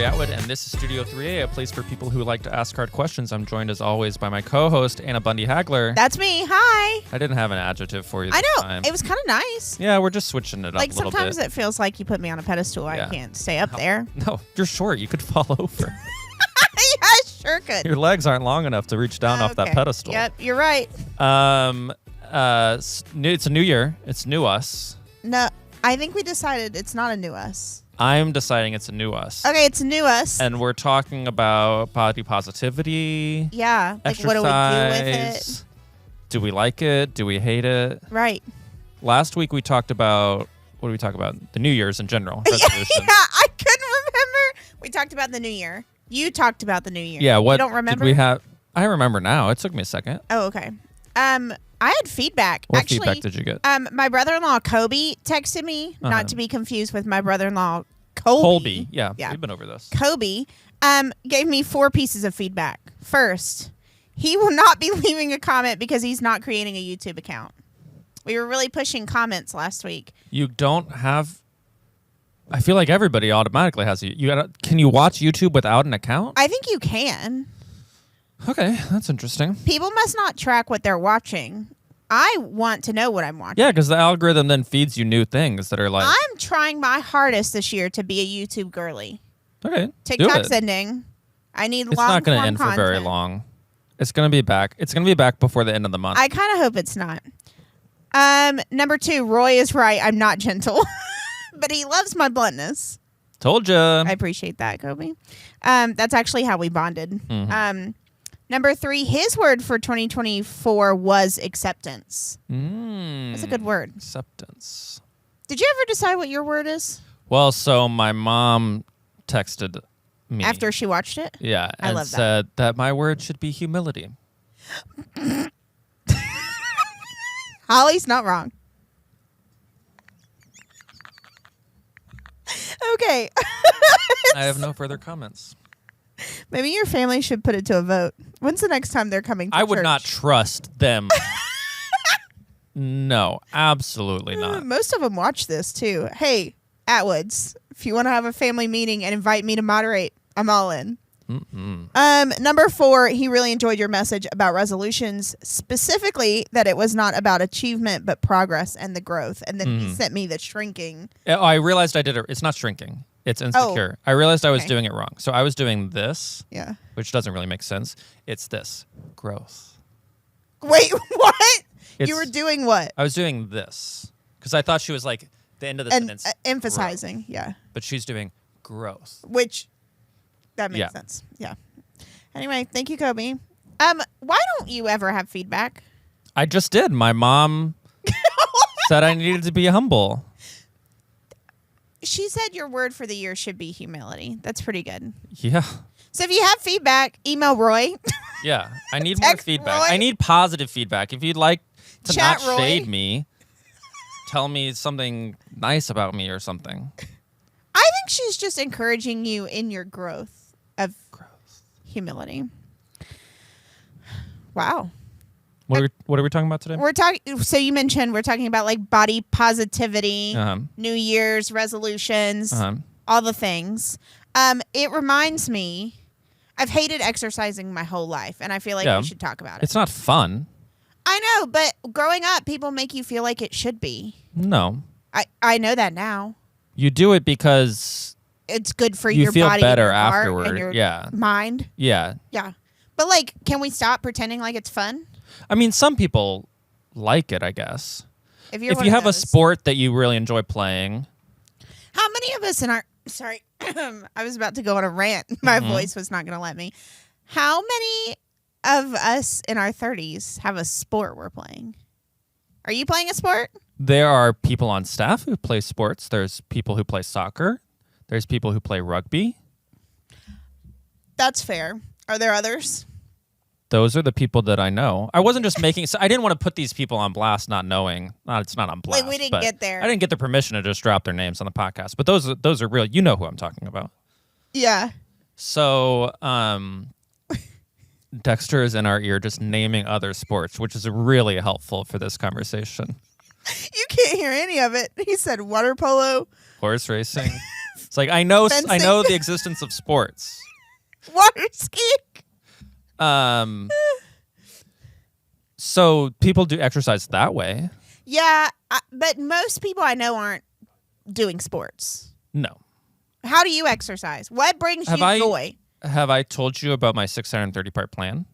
Roy Atwood, and this is Studio 3A, a place for people who like to ask hard questions. I'm joined, as always, by my co-host, Anna Bundy-Hagler. That's me. Hi. I didn't have an adjective for you this time. It was kind of nice. Yeah, we're just switching it up a little bit. Sometimes it feels like you put me on a pedestal. Yeah. I can't stay up there. No, you're short. You could fall over. Yeah, I sure could. Your legs aren't long enough to reach down off that pedestal. Yep, you're right. It's a new year. It's new us. No, I think we decided it's not a new us. I'm deciding it's a new us. Okay, it's a new us. And we're talking about body positivity. Yeah. Exercise. Like, what do we do with it? Do we like it? Do we hate it? Right. Last week we talked about, what did we talk about? The New Year's in general. Resolutions. Yeah, I couldn't remember. We talked about the New Year. You talked about the New Year. Yeah, what you don't remember? Did we have? I remember now. It took me a second. Oh, okay. I had feedback. What Actually, feedback did you get? My brother-in-law Kobe texted me, not to be confused with my brother-in-law Colby. Yeah, we've been over this. Kobe gave me 4 pieces of feedback. First, he will not be leaving a comment because he's not creating a YouTube account. We were really pushing comments last week. You don't have. I feel like everybody automatically has can you watch YouTube without an account? I think you can. Okay, that's interesting. People must not track what they're watching. I want to know what I'm watching. Yeah, because the algorithm then feeds you new things that are like... I'm trying my hardest this year to be a YouTube girly. Okay, TikTok's ending. I need long-form content. It's not going to end for very long. It's going to be back. It's going to be back before the end of the month. I kind of hope it's not. Number 2, Roy is right. I'm not gentle. But he loves my bluntness. Told you. I appreciate that, Kobe. That's actually how we bonded. Mm-hmm. Number 3, his word for 2024 was acceptance. That's a good word. Acceptance. Did you ever decide what your word is? Well, so my mom texted me. After she watched it? Yeah. I love said that my word should be humility. Holly's not wrong. Okay. I have no further comments. Maybe your family should put it to a vote. When's the next time they're coming to I would church? not trust them. No, absolutely not. Most of them watch this, too. Hey, Atwoods, if you want to have a family meeting and invite me to moderate, I'm all in. Number 4, he really enjoyed your message about resolutions, specifically that it was not about achievement, but progress and the growth. And then he sent me the shrinking. I realized I did it. It's not shrinking. It's insecure. I realized I was doing it wrong. So I was doing this, which doesn't really make sense. It's this, growth. Wait, what? You were doing what? I was doing this because I thought she was like the end of the sentence. Emphasizing, growth. Yeah. But she's doing growth. Which, that makes sense. Yeah. Anyway, thank you, Kobe. Why don't you ever have feedback? I just did. My mom said I needed to be humble. She said your word for the year should be humility. That's pretty good. Yeah. So if you have feedback, email Roy. Yeah. I need more feedback. Roy. I need positive feedback. If you'd like to Chat not shade me, tell me something nice about me or something. I think she's just encouraging you in your growth of humility. Wow. What are we talking about today? We're talking. So you mentioned we're talking about like body positivity, New Year's resolutions, all the things. It reminds me, I've hated exercising my whole life, and I feel like we should talk about it. It's not fun. I know, but growing up, people make you feel like it should be. No. I know that now. You do it because it's good for you your feel body, better and your heart, afterward. and your mind. Yeah. Yeah. But like, can we stop pretending like it's fun? I mean, some people like it, I guess. If you have a sport that you really enjoy playing. How many of us in our... Sorry. I was about to go on a rant. My voice was not going to let me. How many of us in our 30s have a sport we're playing? Are you playing a sport? There are people on staff who play sports. There's people who play soccer. There's people who play rugby. That's fair. Are there others? Those are the people that I know. I wasn't just making... So I didn't want to put these people on blast not knowing. It's not on blast. Like, we didn't get there. I didn't get the permission to just drop their names on the podcast. But those are real. You know who I'm talking about. Yeah. So Dexter is in our ear just naming other sports, which is really helpful for this conversation. You can't hear any of it. He said water polo. Horse racing. It's like I know the existence of sports. Water skiing. So people do exercise that way. Yeah, but most people I know aren't doing sports. No. How do you exercise? What brings you joy? Have I told you about my 630-part plan?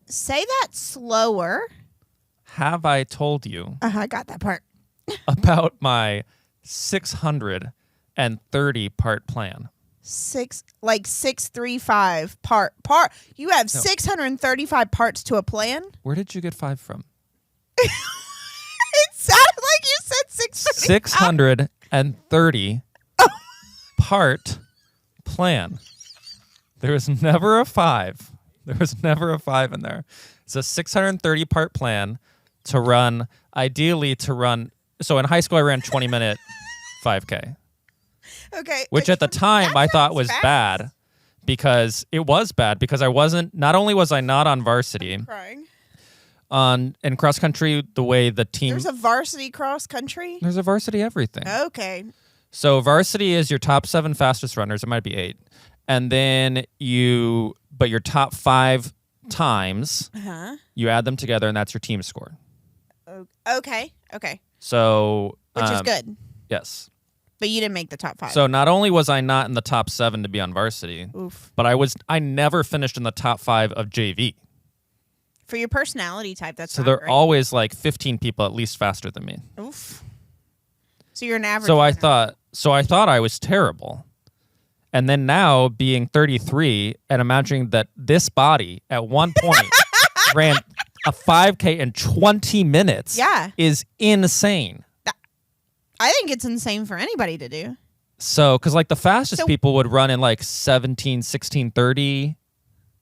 Say that slower. Have I told you? I got that part. About my 630-part plan? 635 part. You have 635 parts to a plan? Where did you get 5 from? It sounded like you said 630 part plan. There was never a 5. There was never a 5 in there. It's a 630 part plan to run, ideally to run. So in high school, I ran 20-minute 5K. Okay. Which at the time I thought was bad because it was bad because not only was I not on varsity. I'm crying. In cross country, the way the team. There's a varsity cross country? There's a varsity everything. Okay. So varsity is your top 7 fastest runners. It might be 8. And then but your top 5 times, you add them together and that's your team score. Okay. So. Which is good. Yes. But you didn't make the top 5. So not only was I not in the top 7 to be on varsity, but I never finished in the top 5 of JV. For your personality type, that's so they're always like 15 people at least faster than me. Oof. So you're an average. So I thought I was terrible. And then now being 33 and imagining that this body at one point ran a 5K in 20 minutes is insane. I think it's insane for anybody to do. So, because like the fastest people would run in like 16:30,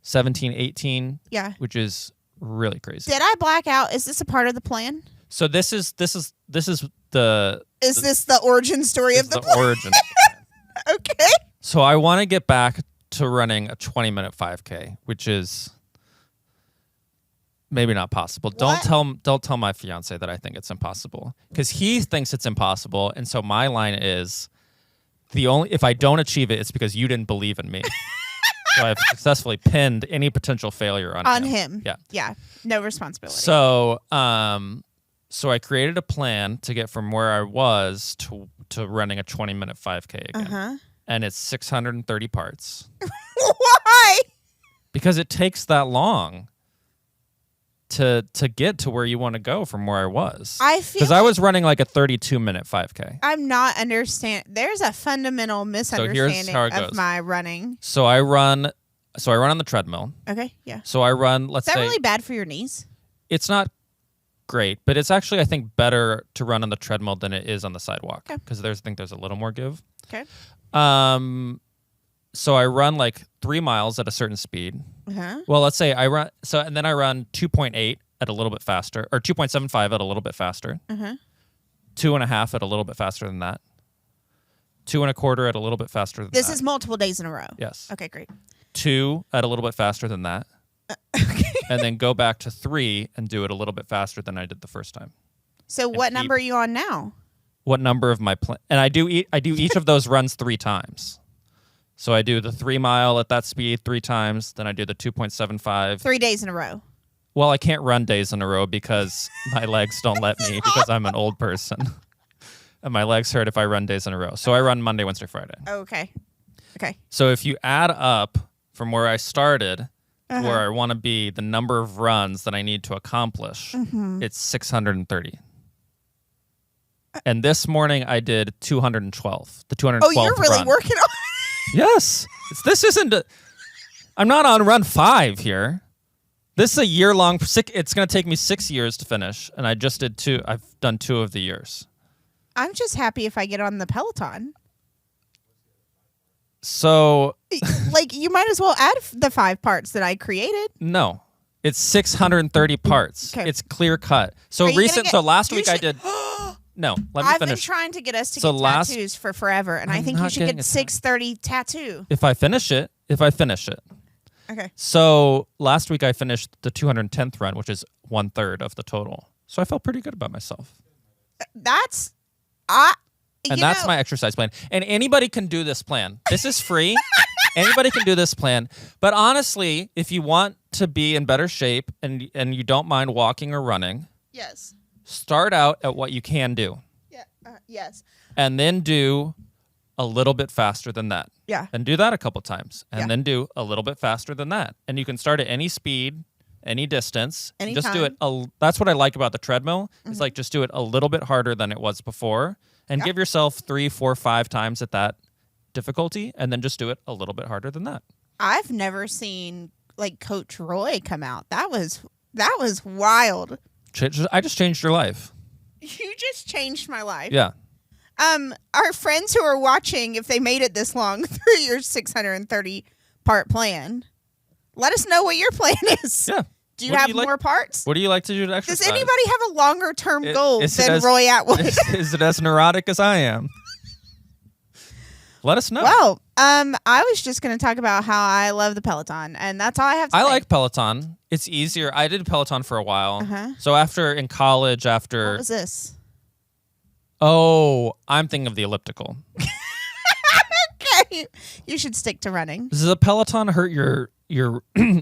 17:18. Yeah. Which is really crazy. Did I black out? Is this a part of the plan? So this is the. Is this the origin story of the plan? Origin. Okay. So I want to get back to running a 20-minute 5K, which is maybe not possible. What? Don't tell my fiance that I think it's impossible because he thinks it's impossible, and so my line is if I don't achieve it, it's because you didn't believe in me. So I've successfully pinned any potential failure on him. Yeah. No responsibility. So so I created a plan to get from where I was to running a 20-minute 5K again, and it's 630 parts. Why? Because it takes that long to get to where you want to go from where I was. I feel because I was running like a 32-minute 5K. I'm not understand. There's a fundamental misunderstanding of my running. So I run on the treadmill. Okay, yeah. So I run. Is that really bad for your knees? It's not great, but it's actually I think better to run on the treadmill than it is on the sidewalk because I think there's a little more give. Okay. So I run like 3 miles at a certain speed. Well, let's say I run. So and then I run 2.8 at a little bit faster, or 2.75 at a little bit faster. 2.5 at a little bit faster than that. 2.25 at a little bit faster than that. This is multiple days in a row. Yes. Okay, great. 2 at a little bit faster than that. Okay. And then go back to 3 and do it a little bit faster than I did the first time. So what number are you on now? What number of my plan? And I do each of those runs 3 times. So I do the 3 mile at that speed 3 times. Then I do the 2.75. 3 days in a row. Well, I can't run days in a row because my legs don't let me because I'm an old person. And my legs hurt if I run days in a row. So I run Monday, Wednesday, Friday. Okay. So if you add up from where I started to where I want to be, the number of runs that I need to accomplish, it's 630. And this morning I did 212. The 212th Oh, you're really run. working on Yes. I'm not on run 5 here. This is a year-long. It's going to take me 6 years to finish, and I just did 2. I've done 2 of the years. I'm just happy if I get on the Peloton. So, like, you might as well add the 5 parts that I created. No, it's 630 parts. Okay. It's clear cut. So last week I did. No, let me finish. I've been trying to get us to get tattoos for forever, and I think you should get 630 tattoo. If I finish it. Okay. So last week I finished the 210th run, which is 1/3 of the total. So I felt pretty good about myself. And that's my exercise plan. And anybody can do this plan. This is free. Anybody can do this plan. But honestly, if you want to be in better shape and you don't mind walking or running, yes, start out at what you can do. Yeah. Yes. And then do a little bit faster than that. Yeah. And do that a couple times. And then do a little bit faster than that. And you can start at any speed, any distance. Anytime. Just do it. That's what I like about the treadmill. It's like just do it a little bit harder than it was before. And give yourself 3, 4, 5 times at that difficulty. And then just do it a little bit harder than that. I've never seen like Coach Roy come out. That was wild. I just changed your life. You just changed my life. Yeah. Our friends who are watching, if they made it this long through your 630 part plan, let us know what your plan is. Yeah. Do you have more parts? What do you like to do to exercise? Does anybody have a longer term goal than Roy Atwood? Is it as neurotic as I am? Let us know. Well, I was just going to talk about how I love the Peloton, and that's all I have to say. I like Peloton. It's easier. I did Peloton for a while. Uh-huh. So in college, What was this? Oh, I'm thinking of the elliptical. Okay. You should stick to running. Does the Peloton hurt your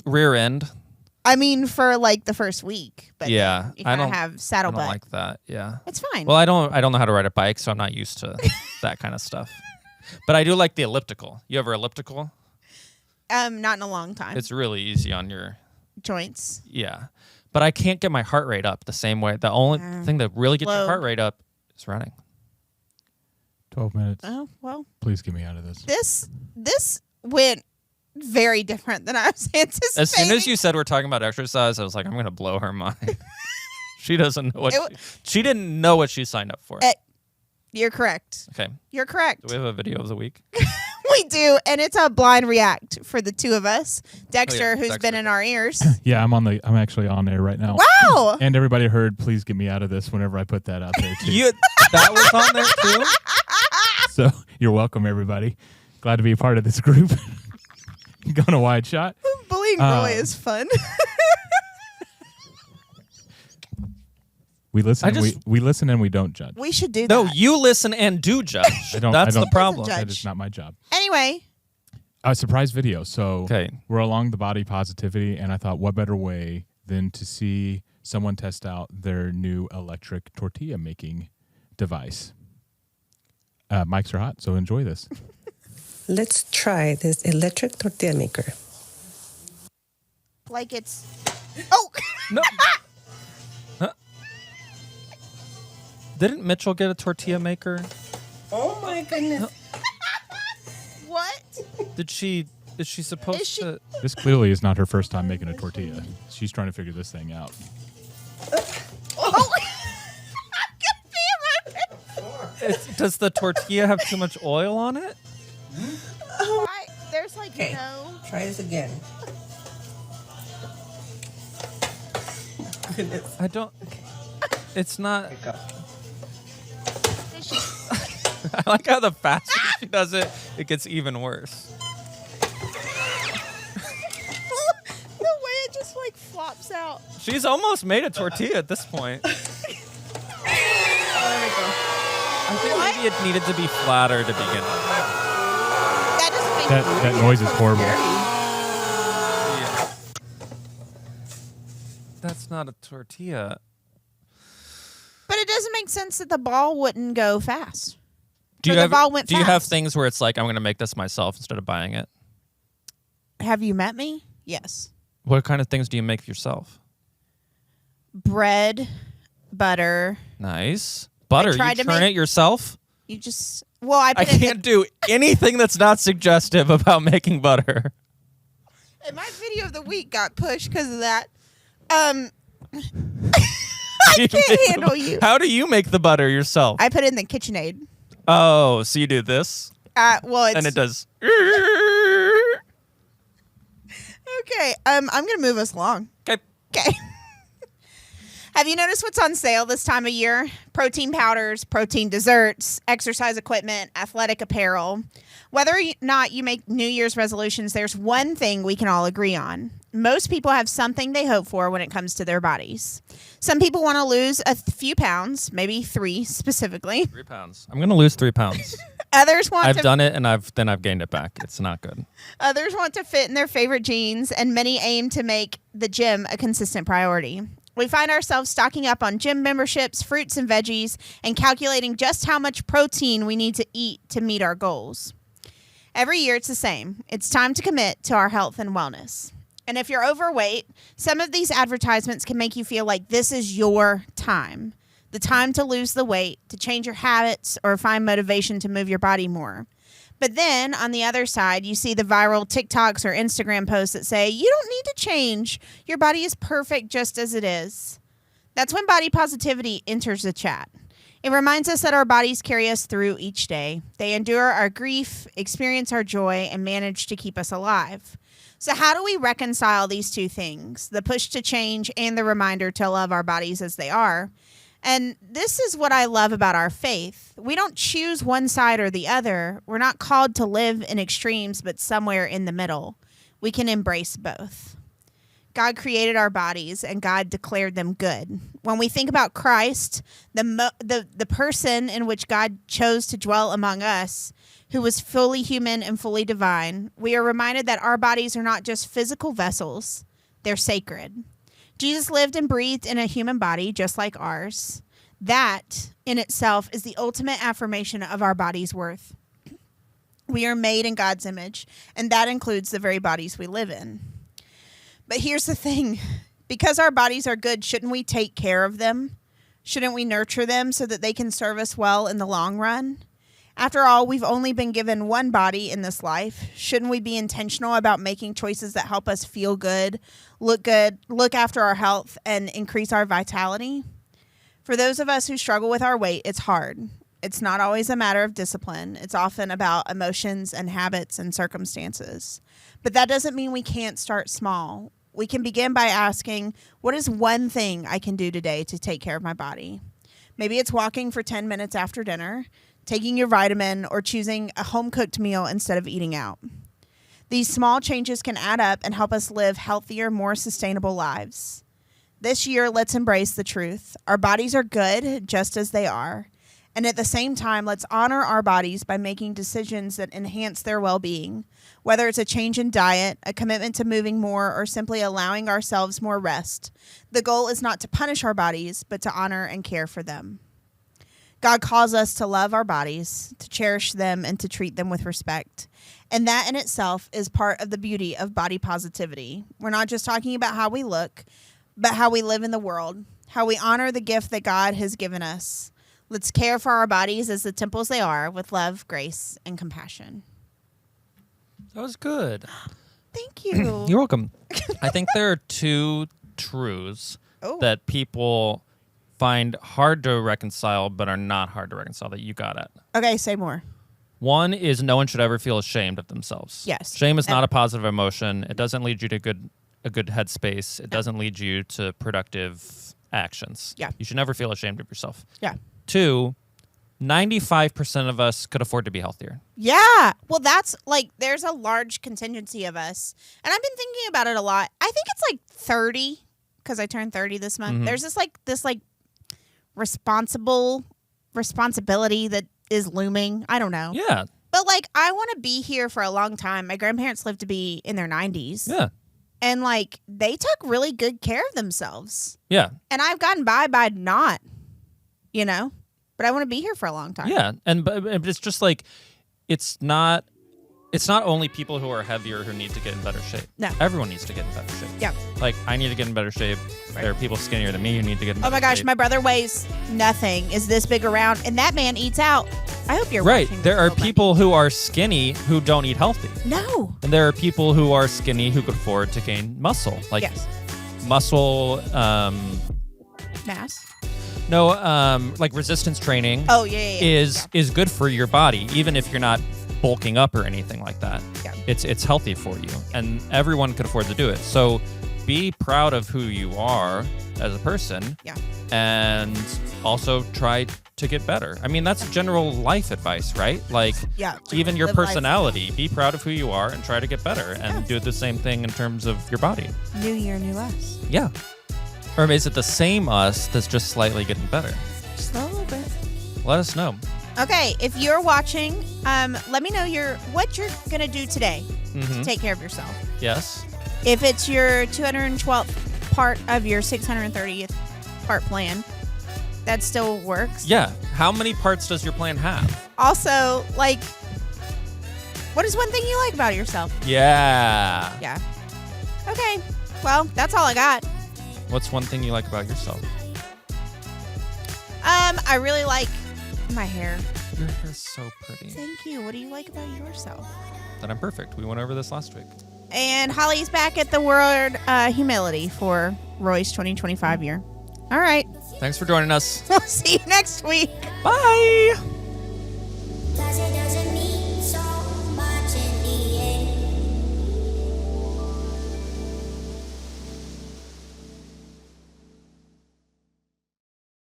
rear end? I mean, for like the first week, but yeah, you kind of have saddle I don't butt. like that. Yeah, it's fine. Well, I don't know how to ride a bike, so I'm not used to that kind of stuff. But I do like the elliptical. You ever elliptical? Not in a long time. It's really easy on your joints. Yeah, but I can't get my heart rate up the same way. The only thing that really gets your heart rate up is running. 12 minutes. Oh well. Please get me out of this. This went very different than I was anticipating. As soon as you said we're talking about exercise, I was like, I'm going to blow her mind. She doesn't know what she didn't know what she signed up for. You're correct. Okay. You're correct. Do we have a video of the week? We do, and it's a blind react for the two of us. Dexter, who's been in our ears. Yeah, I'm actually on there right now. Wow. And everybody heard, please get me out of this whenever I put that out there too. That was on there too? So you're welcome, everybody. Glad to be a part of this group. Going a wide shot. Bullying Roy is fun. We listen. We listen and we don't judge. We should do that. No, you listen and do judge. That's the problem. That is not my job. Anyway. A surprise video. So we're along the body positivity, and I thought, what better way than to see someone test out their new electric tortilla making device. Mics are hot, so enjoy this. Let's try this electric tortilla maker. Like it's... Oh! No. Didn't Mitchell get a tortilla maker? Oh my goodness. What? Is she supposed to? This clearly is not her first time making a tortilla. She's trying to figure this thing out. Oh! Does the tortilla have too much oil on it? There's like no... Try this again. Goodness. I don't... It's not... I like how the faster she does it, it gets even worse. The way it just like flops out. She's almost made a tortilla at this point. There we go. I think maybe it needed to be flatter to begin with. That doesn't make That noise is horrible. Yeah. That's not a tortilla. But it doesn't make sense that the ball wouldn't go fast. Do you fast. have things where it's like, I'm going to make this myself instead of buying it? Have you met me? Yes. What kind of things do you make yourself? Bread, butter. Nice. Butter, you tried to turn it yourself? You just... Well, I can't do anything that's not suggestive about making butter. And my video of the week got pushed because of that. I can't handle you. How do you make the butter yourself? I put it in the KitchenAid. Oh, so you do this? Well, it's... And it does... Okay, I'm going to move us along. Okay. Have you noticed what's on sale this time of year? Protein powders, protein desserts, exercise equipment, athletic apparel. Whether or not you make New Year's resolutions, there's one thing we can all agree on. Most people have something they hope for when it comes to their bodies. Some people want to lose a few pounds, maybe 3 specifically. 3 pounds. I'm going to lose 3 pounds. Others want I've done it, and I've gained it back. It's not good. Others want to fit in their favorite jeans, and many aim to make the gym a consistent priority. We find ourselves stocking up on gym memberships, fruits and veggies, and calculating just how much protein we need to eat to meet our goals. Every year it's the same. It's time to commit to our health and wellness. And if you're overweight, some of these advertisements can make you feel like this is your time. The time to lose the weight, to change your habits, or find motivation to move your body more. But then, on the other side, you see the viral TikToks or Instagram posts that say, you don't need to change. Your body is perfect just as it is. That's when body positivity enters the chat. It reminds us that our bodies carry us through each day. They endure our grief, experience our joy, and manage to keep us alive. So how do we reconcile these two things, the push to change and the reminder to love our bodies as they are? And this is what I love about our faith. We don't choose one side or the other. We're not called to live in extremes, but somewhere in the middle. We can embrace both. God created our bodies, and God declared them good. When we think about Christ, the person in which God chose to dwell among us, who was fully human and fully divine, we are reminded that our bodies are not just physical vessels, they're sacred. Jesus lived and breathed in a human body just like ours. That in itself is the ultimate affirmation of our body's worth. We are made in God's image, and that includes the very bodies we live in. But here's the thing. Because our bodies are good, shouldn't we take care of them? Shouldn't we nurture them so that they can serve us well in the long run? After all, we've only been given one body in this life. Shouldn't we be intentional about making choices that help us feel good, look after our health, and increase our vitality? For those of us who struggle with our weight, it's hard. It's not always a matter of discipline. It's often about emotions and habits and circumstances. But that doesn't mean we can't start small. We can begin by asking, what is one thing I can do today to take care of my body? Maybe it's walking for 10 minutes after dinner, taking your vitamin, or choosing a home-cooked meal instead of eating out. These small changes can add up and help us live healthier, more sustainable lives. This year, let's embrace the truth. Our bodies are good just as they are. And at the same time, let's honor our bodies by making decisions that enhance their well-being, whether it's a change in diet, a commitment to moving more, or simply allowing ourselves more rest. The goal is not to punish our bodies, but to honor and care for them. God calls us to love our bodies, to cherish them, and to treat them with respect. And that in itself is part of the beauty of body positivity. We're not just talking about how we look, but how we live in the world, how we honor the gift that God has given us. Let's care for our bodies as the temples they are, with love, grace, and compassion. That was good. Thank you. You're welcome. I think there are 2 truths that people find hard to reconcile but are not hard to reconcile that you got at. Okay, say more. One is no one should ever feel ashamed of themselves. Yes. Shame is not a positive emotion. It doesn't lead you to a good headspace. It doesn't lead you to productive actions. Yeah. You should never feel ashamed of yourself. Yeah. 2, 95% of us could afford to be healthier. Yeah. Well, that's like, there's a large contingency of us. And I've been thinking about it a lot. I think it's like 30, because I turned 30 this month. Mm-hmm. There's this responsibility that is looming. I don't know. Yeah. But like, I want to be here for a long time. My grandparents lived to be in their 90s. Yeah. And like, they took really good care of themselves. Yeah. And I've gotten by not, but I want to be here for a long time. Yeah. But it's just like, it's not only people who are heavier who need to get in better shape. No. Everyone needs to get in better shape. Yeah. Like, I need to get in better shape. Right. There are people skinnier than me who need to get in better shape. Oh my gosh, my brother weighs nothing, is this big around, and that man eats out. I hope you're right. watching. There are people who are skinny who don't eat healthy. No. And there are people who are skinny who could afford to gain muscle. Like, yes. Muscle, mass. No, like resistance training. Oh yeah. Is good for your body, even if you're not bulking up or anything like that. Yeah. It's healthy for you, and everyone could afford to do it. So be proud of who you are as a person. Yeah. And also try to get better. I mean, that's general life advice, right? Like, Yeah. even your Live life. personality, be proud of who you are and try to get better, and do the same thing in terms of your body. New year, new us. Yeah. Or is it the same us that's just slightly getting better? Just a little bit. Let us know. Okay, if you're watching, let me know what you're gonna do today to take care of yourself. Yes. If it's your 212th part of your 630th part plan, that still works. Yeah. How many parts does your plan have? Also, like, what is one thing you like about yourself? Yeah. Yeah. Okay. Well, that's all I got. What's one thing you like about yourself? I really like my hair. Your hair's so pretty. Thank you. What do you like about yourself? That I'm perfect. We went over this last week. And Holly's back at the word humility for Roy's 2025 year. All right. Thanks for joining us. We'll see you next week. Bye.